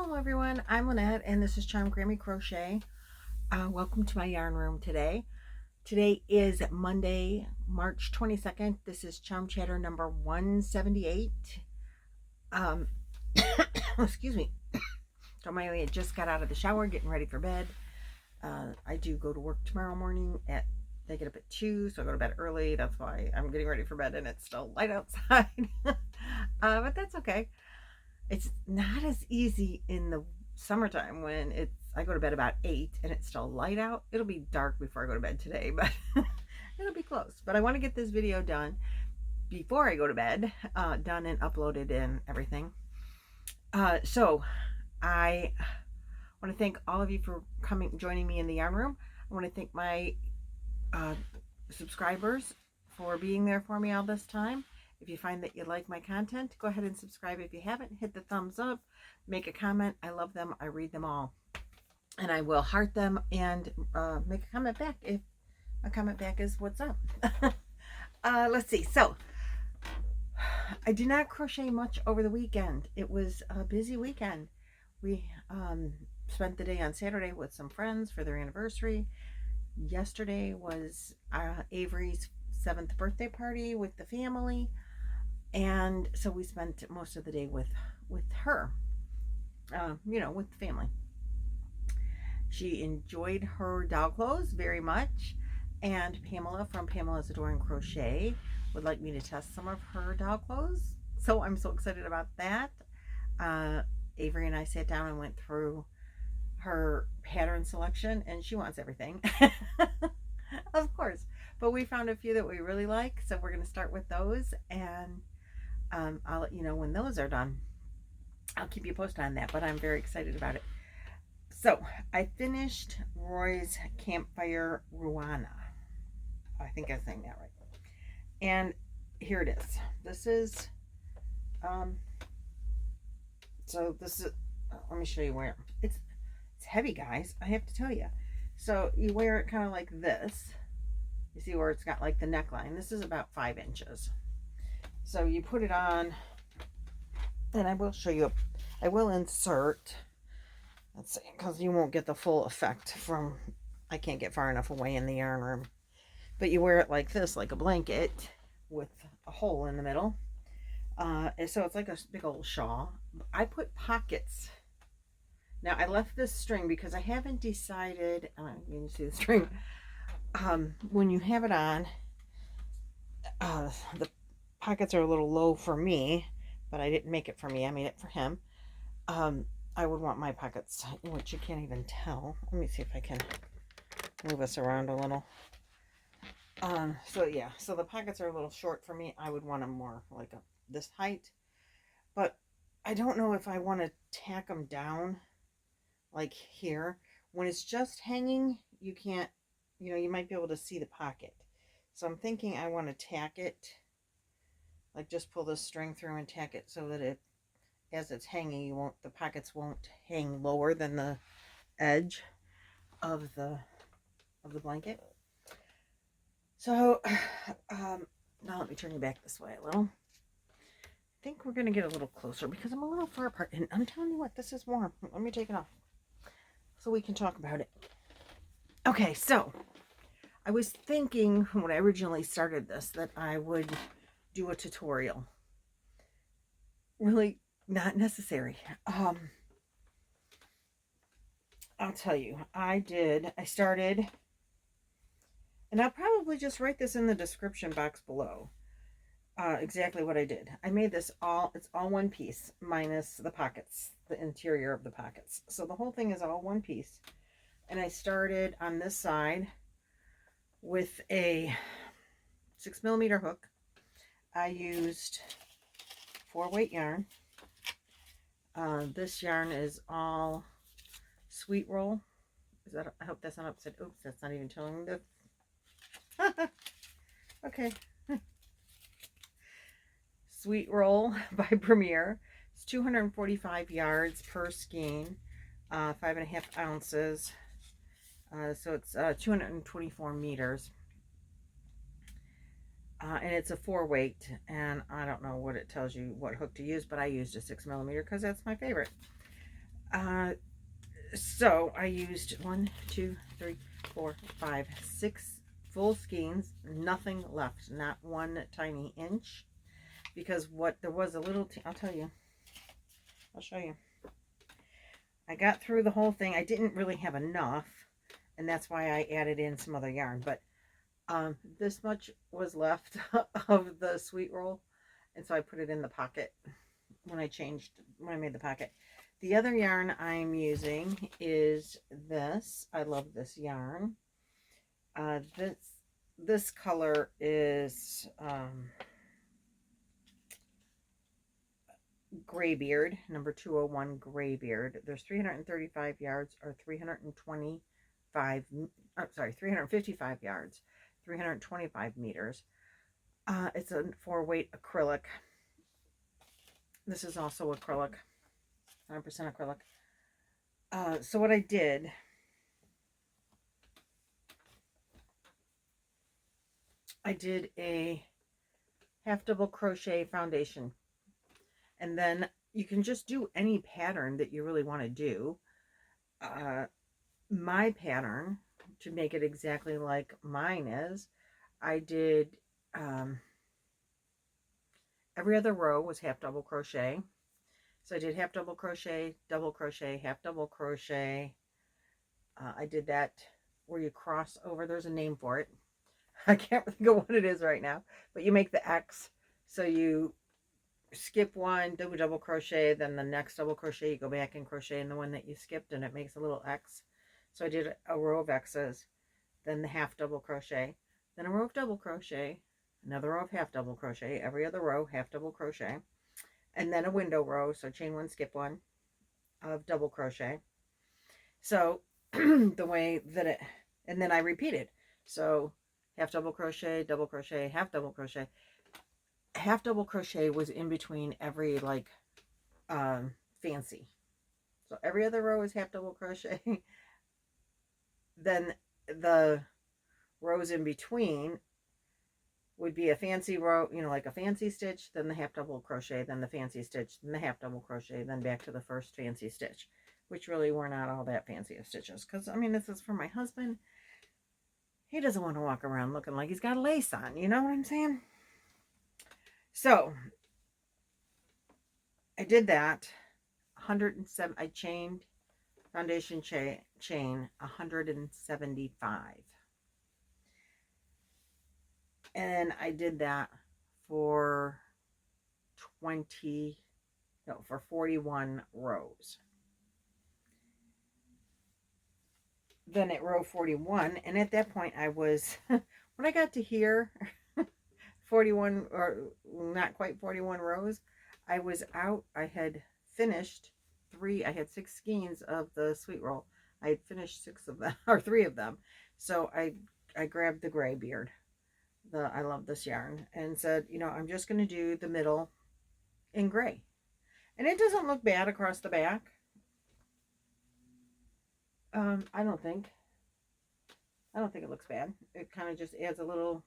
Hello everyone, I'm Lynette and this is Grammy Crochet. Welcome to my yarn room today. Today is Monday, March 22nd. This is Charm Chatter number 178. Excuse me. Don't mind me, I just got out of the shower getting ready for bed. I do go to work tomorrow morning they get up at 2, so I go to bed early. That's why I'm getting ready for bed and it's still light outside. But that's okay. It's not as easy in the summertime when I go to bed about 8 and it's still light out. It'll be dark before I go to bed today, but it'll be close. But I want to get this video done before I go to bed, done and uploaded and everything. So I want to thank all of you for joining me in the yarn room. I want to thank my subscribers for being there for me all this time. If you find that you like my content, go ahead and subscribe. If you haven't, hit the thumbs up, make a comment. I love them. I read them all. And I will heart them and make a comment back if a comment back is what's up. Let's see. So, I did not crochet much over the weekend. It was a busy weekend. We spent the day on Saturday with some friends for their anniversary. Yesterday was Avery's 7th birthday party with the family. And so we spent most of the day with her, with the family. She enjoyed her doll clothes very much. And Pamela from Pamela's Adoring Crochet would like me to test some of her doll clothes. So I'm so excited about that. Avery and I sat down and went through her pattern selection, and she wants everything. Of course. But we found a few that we really like, so we're going to start with those, and I'll let you know when those are done. I'll keep you posted on that, but I'm very excited about it. So, I finished Roy's Campfire Ruanna. I think I'm saying that right. And here it is. This is, let me show you where. It's heavy, guys, I have to tell you. So, you wear it kind of like this. You see where it's got like the neckline. This is about 5 inches. So you put it on, and I will show you, I will insert, let's see, because you won't get the full effect from, I can't get far enough away in the yarn room. But you wear it like this, like a blanket with a hole in the middle. And so it's like a big old shawl. I put pockets. Now I left this string because I haven't decided, you can see the string. When you have it on, the pockets are a little low for me, but I didn't make it for me. I made it for him. I would want my pockets, which you can't even tell. Let me see if I can move us around a little. So yeah, so the pockets are a little short for me. I would want them more like this height, but I don't know if I want to tack them down like here. When it's just hanging, you can't, you might be able to see the pocket. So I'm thinking I want to tack it, like just pull this string through and tack it so that as it's hanging, the pockets won't hang lower than the edge of the blanket. So now let me turn you back this way a little. I think we're going to get a little closer because I'm a little far apart, and I'm telling you what, this is warm. Let me take it off so we can talk about it. Okay, so I was thinking when I originally started this that I would do a tutorial. Really not necessary. I'll tell you, I started, and I'll probably just write this in the description box below, exactly what I did. I made this it's all one piece, minus the pockets, the interior of the pockets. So the whole thing is all one piece. And I started on this side with a 6mm hook. I used 4-weight yarn. This yarn is all sweet roll. I hope that's not upside. Oops, that's not even telling the. Okay. Sweet Roll by Premier. It's 245 yards per skein, 5.5 ounces. So it's 224 meters. And it's a 4-weight, and I don't know what it tells you, what hook to use, but I used a 6mm because that's my favorite. So I used 1, 2, 3, 4, 5, 6 full skeins, nothing left, not one tiny inch, because what there was a little, I'll tell you, I'll show you. I got through the whole thing. I didn't really have enough, and that's why I added in some other yarn, but this much was left of the sweet roll, and so I put it in the pocket when I made the pocket. The other yarn I'm using is this. I love this yarn. This color is Graybeard, number 201 Graybeard. There's 335 yards or 355 yards, 325 meters. It's a 4-weight acrylic. This is also acrylic, 100% acrylic. So what I did, a half double crochet foundation, and then you can just do any pattern that you really want to do. My pattern, to make it exactly like mine is, I did every other row was half double crochet. So I did half double crochet, half double crochet. I did that where you cross over. There's a name for it. I can't think of what it is right now, but you make the X. So you skip one, do a double crochet, then the next double crochet, you go back and crochet in the one that you skipped, and it makes a little X. So I did a row of X's, then the half double crochet, then a row of double crochet, another row of half double crochet, every other row half double crochet, and then a window row, so chain one, skip one, of double crochet. So the way that it, and then I repeated, so half double crochet, half double crochet. Half double crochet was in between every like fancy. So every other row is half double crochet. Then the rows in between would be a fancy row, you know, like a fancy stitch, then the half double crochet, then the fancy stitch, then the half double crochet, then back to the first fancy stitch, which really were not all that fancy of stitches, because I mean, this is for my husband. He doesn't want to walk around looking like he's got a lace on, you know what I'm saying? So I did that. 107. I chained foundation chain 175, and I did that for 41 rows. Then at row 41, and at that point I was when I got to here 41, or not quite 41 rows, I was out. I had finished I had 6 skeins of the sweet roll. I had finished 6 of them, or 3 of them. So I grabbed the Graybeard. I love this yarn, and said, you know, I'm just going to do the middle in gray. And it doesn't look bad across the back. I don't think it looks bad. It kind of just adds a little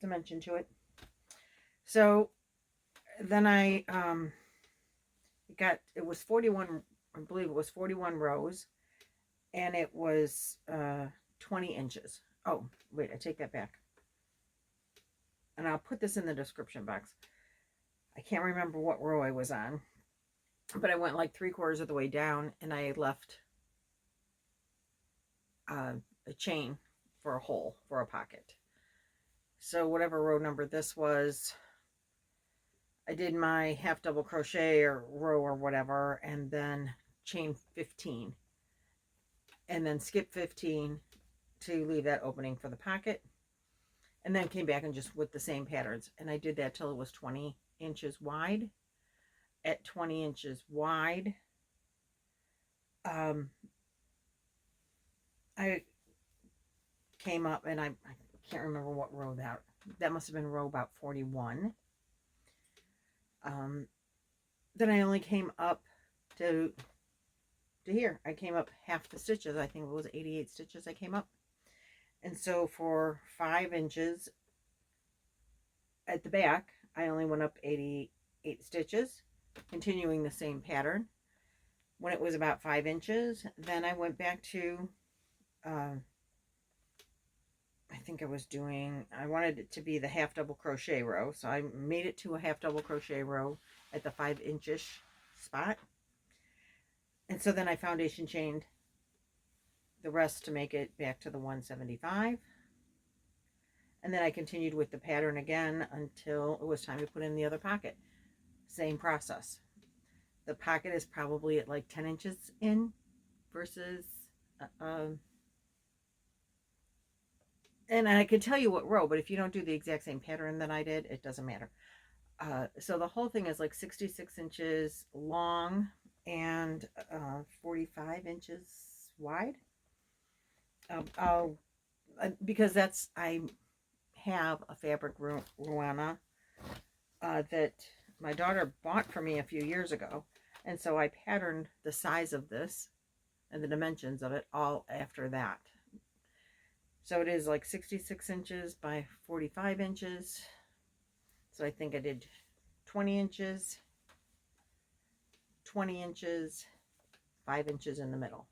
dimension to it. So then it was 41, I believe it was 41 rows, and it was 20 inches. Oh, wait, I take that back. And I'll put this in the description box. I can't remember what row I was on, but I went like 3/4 of the way down, and I left a chain for a hole, for a pocket. So whatever row number this was, I did my half double crochet or row or whatever, and then chain 15, and then skip 15 to leave that opening for the pocket, and then came back and just with the same patterns, and I did that till it was 20 inches wide. At 20 inches wide, I came up, and I can't remember what row that must have been row about 41. Then I only came up to here. I came up half the stitches. I think it was 88 stitches I came up. And so for 5 inches at the back, I only went up 88 stitches, continuing the same pattern. when it was about 5 inches. Then I went back to, I think I wanted it to be the half double crochet row. So I made it to a half double crochet row at the 5 inch-ish spot. And so then I foundation chained the rest to make it back to the 175. And then I continued with the pattern again until it was time to put in the other pocket. Same process. The pocket is probably at like 10 inches in versus, and I could tell you what row, but if you don't do the exact same pattern that I did, it doesn't matter. So the whole thing is like 66 inches long and 45 inches wide. Because I have a fabric Ruanna that my daughter bought for me a few years ago, and so I patterned the size of this and the dimensions of it all after that. So it is like 66 inches by 45 inches. So I think I did 20 inches, 20 inches, 5 inches in the middle.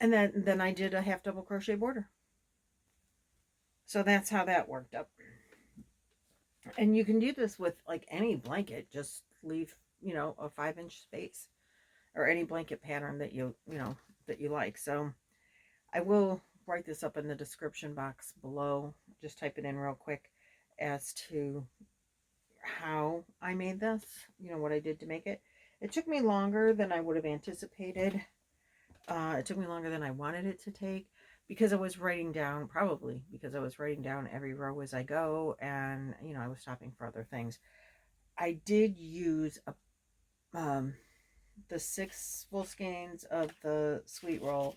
And then I did a half double crochet border. So that's how that worked up. And you can do this with like any blanket. Just leave, a 5 inch space, or any blanket pattern that you like. So I will write this up in the description box below. Just type it in real quick as to how I made this, what I did to make it. It took me longer than I would have anticipated. It took me longer than I wanted it to take, because I was writing down, probably because I was writing down every row as I go, and I was stopping for other things. I did use the 6 full skeins of the sweet roll,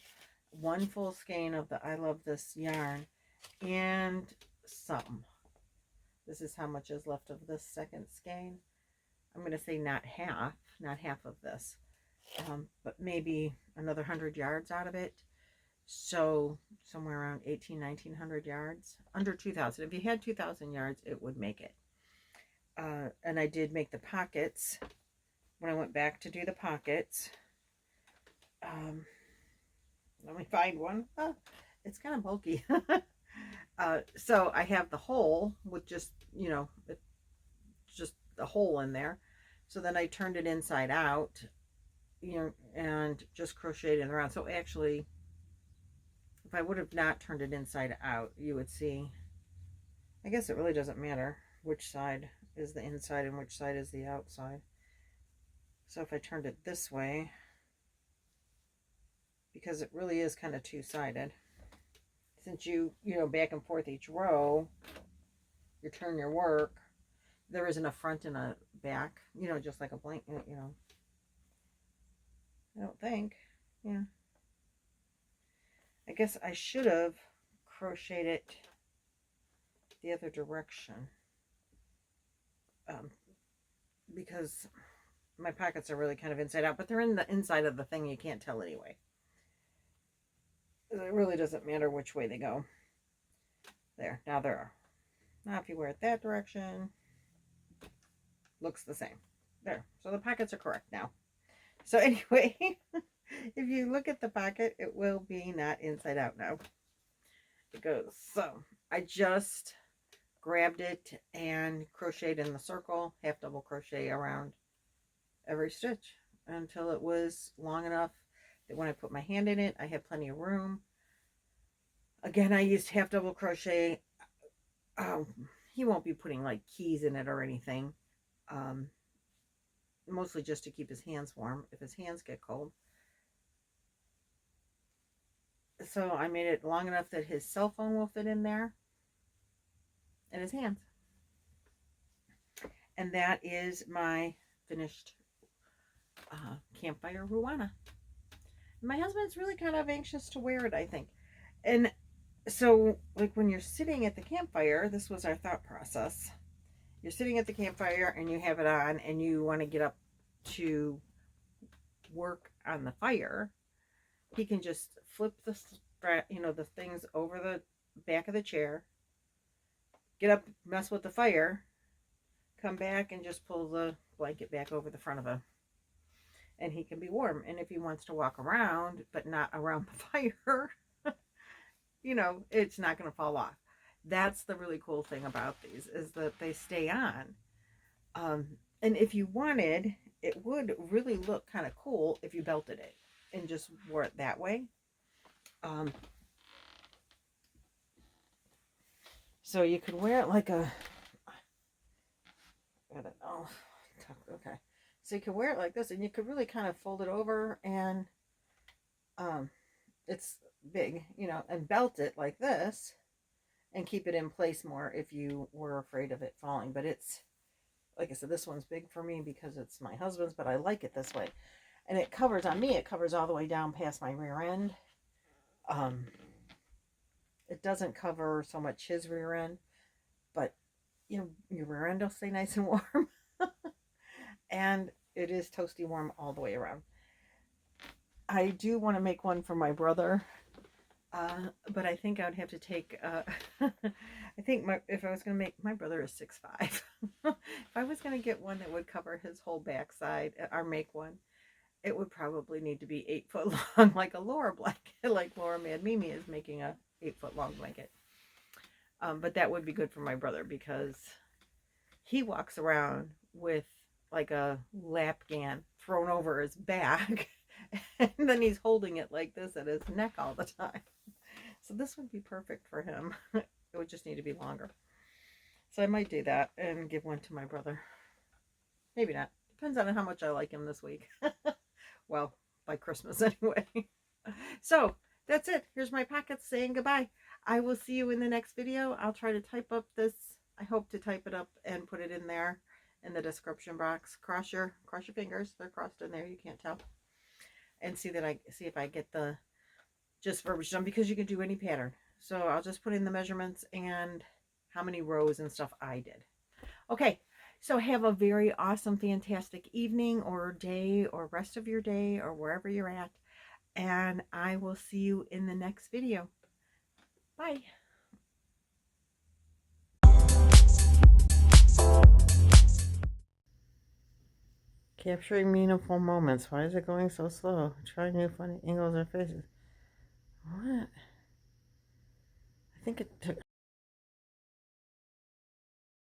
1 full skein of the I Love This yarn, and some. This is how much is left of this second skein. I'm going to say not half of this, but maybe another 100 yards out of it. So somewhere around 1900 yards, under 2,000. If you had 2,000 yards, it would make it. And I did make the pockets when I went back to do the pockets. Let me find one. Oh, it's kind of bulky. So I have the hole with just, just a hole in there. So then I turned it inside out, and just crocheted it around. So actually, if I would have not turned it inside out, you would see, I guess it really doesn't matter which side is the inside and which side is the outside. So if I turned it this way, because it really is kind of two-sided, since you back and forth each row, you turn your work, there isn't a front and a back, just like a blanket, I don't think. Yeah. I guess I should have crocheted it the other direction, because my pockets are really kind of inside out, but they're in the inside of the thing. You can't tell anyway. It really doesn't matter which way they go. There, now there are. Now if you wear it that direction, looks the same. There, so the pockets are correct now. So anyway, if you look at the pocket, it will be not inside out now. It goes, so I just grabbed it and crocheted in the circle, half double crochet around every stitch until it was long enough that when I put my hand in it, I had plenty of room. Again, I used half double crochet. He won't be putting like keys in it or anything. Mostly just to keep his hands warm if his hands get cold. So I made it long enough that his cell phone will fit in there and his hands. And that is my finished Campfire Ruanna. My husband's really kind of anxious to wear it, I think. And so, like, when you're sitting at the campfire, this was our thought process. You're sitting at the campfire and you have it on and you want to get up to work on the fire. He can just flip the the things over the back of the chair, get up, mess with the fire, come back and just pull the blanket back over the front of him. and he can be warm. And if he wants to walk around, but not around the fire, you know, it's not going to fall off. That's the really cool thing about these, is that they stay on. And if you wanted, it would really look kind of cool if you belted it and just wore it that way. So you could wear it like a, I don't know, okay. So you could wear it like this, and you could really kind of fold it over, and it's big, you know, and belt it like this and keep it in place more if you were afraid of it falling. But it's, like I said, this one's big for me because it's my husband's, but I like it this way. And it covers, on me, it covers all the way down past my rear end. It doesn't cover so much his rear end, but you know, your rear end will stay nice and warm. And it is toasty warm all the way around. I do want to make one for my brother, but I think I would have to take, I think if I was going to make, my brother is 6'5". If I was going to get one that would cover his whole backside, or make one, it would probably need to be 8 foot long, like a Laura blanket, like Laura Mad Mimi is making a 8 foot long blanket. But that would be good for my brother because he walks around with like a lapgan thrown over his back, and then he's holding it like this at his neck all the time. So this would be perfect for him. It would just need to be longer. So I might do that and give one to my brother. Maybe not. Depends on how much I like him this week. Well, by Christmas anyway. So that's it. Here's my pockets saying goodbye. I will see you in the next video. I'll try to type up this. I hope to type it up and put it in there in the description box. Cross your fingers. They're crossed in there. You can't tell. And see if I get the just verbiage done, because you can do any pattern. So I'll just put in the measurements and how many rows and stuff I did. Okay. So have a very awesome, fantastic evening or day or rest of your day or wherever you're at. And I will see you in the next video. Bye. Capturing meaningful moments. Why is it going so slow? Try new funny angles or faces. What? I think it took...